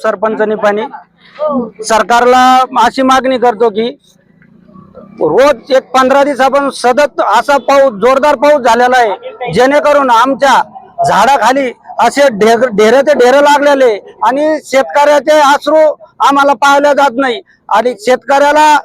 सरपंच निपाणी सरकारला अशी मागणी करतो की रोज एक 15 दिवसापासून सतत असा पाऊस जोरदार पाऊस झालेला आहे, जेणेकरून आमच्या झाडाखाली असे ढेऱ्याचे ढेरे लागलेले आणि शेतकऱ्याचे अश्रू आम्हाला पाहिले जात नाही। आणि शेतकऱ्याला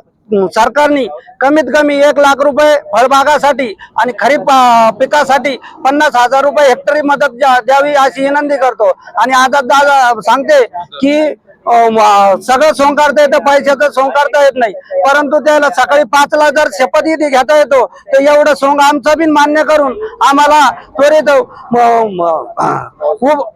सरकारने कमीत कमी 1 लाख रुपये फळबागासाठी आणि खरीप पिकासाठी 50,000 रुपये हेक्टरी मदत द्यावी अशी विनंती करतो। आणि आता दादा सांगते की सगळं सोंकारता येतं, पैशाचं सोंकारता येत नाही, परंतु त्याला सकाळी 5 ला जर शपथविधी घेता येतो तर एवढं सोंग आमचं बिन मान्य करून आम्हाला त्वरित खूप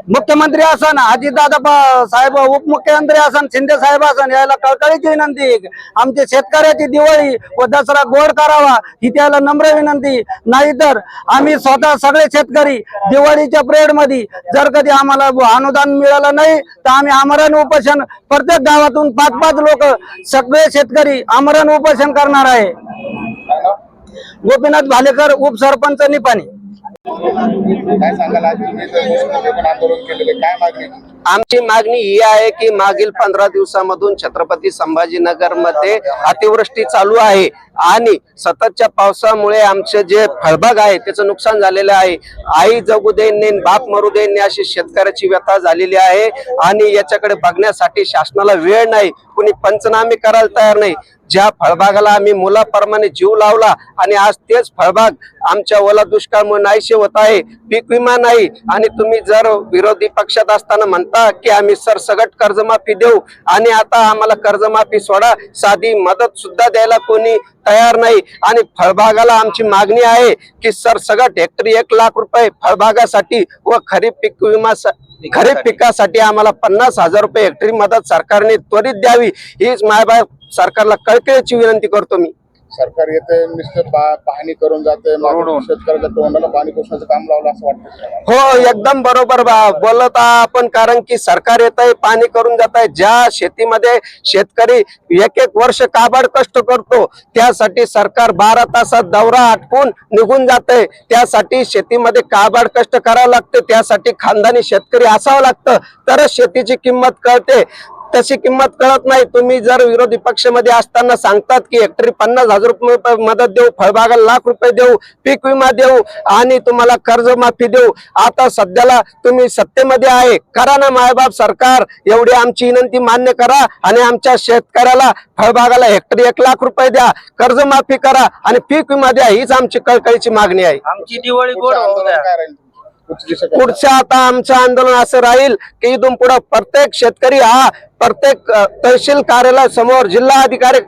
मुख्यमंत्री असन, अजितदादा साहेब उपमुख्यमंत्री असन, शिंदे साहेब असन, याला कळकळीची विनंती। आमच्या शेतकऱ्याची दिवाळी व दसरा गोड करावा ही त्याला नम्र विनंती। नाहीतर आम्ही स्वतः सगळे शेतकरी दिवाळीच्या पिरियड मध्ये जर कधी आम्हाला अनुदान मिळालं नाही तर आम्ही आमरण उपोषण, प्रत्येक गावातून 5-5 लोक सगळे शेतकरी आमरण उपोषण करणार आहे। गोपीनाथ भालेकर, उपसरपंच निपाणी। काय सांगाल, आज तुम्ही पण आंदोलन केलेले, काय मागणी? आमची मागणी ही आहे की मागील 15 दिवसामधून छत्रपती संभाजीनगर मध्ये अतिवृष्टी चालू आहे आणि सततच्या पावसामुळे आमचे जे फळबाग आहे त्याचं नुकसान झालेलं आहे। आई जगू देणे बाप मरू देणे अशी शेतकऱ्याची व्यथा झालेली आहे आणि याच्याकडे बघण्यासाठी शासनाला वेळ नाही, कुणी पंचनामे करायला तयार नाही। ज्या फळबागाला आम्ही मुलाप्रमाणे जीव लावला आणि आज तेच फळबाग आमच्या ओला दुष्काळामुळे नाहीसे होत आहे, पीक विमा नाही। आणि तुम्ही जर विरोधी पक्षात असताना म्हणता की आम्ही सरसगट कर्जमाफी देऊ आणि आता आम्हाला कर्जमाफी सोडा, साधी मदत सुद्धा द्यायला कोणी तयार नाही। आणि फळबागाला आमची मागणी आहे की सरसगट हेक्टरी 1 लाख रुपये फळबागासाठी व खरीप पिकासाठी आम्हाला 50,000 रुपये हेक्टरी मदत सरकारने त्वरित द्यावी हीच मायबाप सरकारला कळकळीची विनंती करतो मी। सरकार येते नुसतं पाहणी करून जाते, शेतकऱ्याच्या तोंडाला पाणी पुसण्याचं काम लावलं असं वाटतं? हो, एकदम बरोबर बोलत आपण, कारण की सरकार येत आहे पाणी करून जात आहे। ज्या शेतीमध्ये शेतकरी 1-1 वर्ष काबाड कष्ट करतो त्यासाठी सरकार 12 तासात दौरा आटपून निघून जाते। त्यासाठी शेतीमध्ये काबाड कष्ट करावं लागते, त्यासाठी खानदानी शेतकरी असावं लागतं तरच शेतीची किंमत कळते, तशी किंमत कळत नाही। तुम्ही जर विरोधी पक्षामध्ये असताना सांगतात की हेक्टरी 50,000 रुपये मदत देऊ, फळबागाला 1 लाख रुपये देऊ, पीक विमा देऊ आणि तुम्हाला कर्जमाफी देऊ, आता सध्याला तुम्ही सत्तेमध्ये आहे, करा ना मायबाप सरकार, एवढी आमची विनंती मान्य करा आणि आमच्या शेतकऱ्याला फळबागाला हेक्टरी 1 लाख रुपये द्या, कर्जमाफी करा आणि पीक विमा द्या, हीच आमची कळकळीची मागणी आहे। आमची दिवाळी गोड होऊ द्या। पुढचं आता आमचं आंदोलन असं राहील की इथून पुढे प्रत्येक शेतकरी हा प्रत्येक तहसील कार्यालय समोर, जिल्हा अधिकारी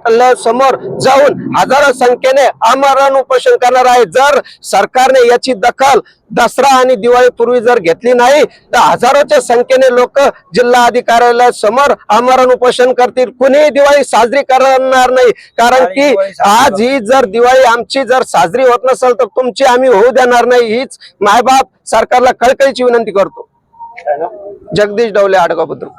समोर जाऊन हजारो संख्येने आमरण उपोषण करणार आहे। जर सरकारने याची दखल दसरा आणि दिवाळी पूर्वी जर घेतली नाही तर हजारोच्या संख्येने लोक जिल्हा अधिकाऱ्यालय समोर आमरण उपोषण करतील, कुणीही दिवाळी साजरी करणार नाही। कारण की आज ही जर दिवाळी आमची जर साजरी होत नसेल तर तुमची आम्ही होऊ देणार नाही, हीच मायबाप सरकारला कळकळीची विनंती करतो। जगदीश डवले, आडगाव बुद्रुक।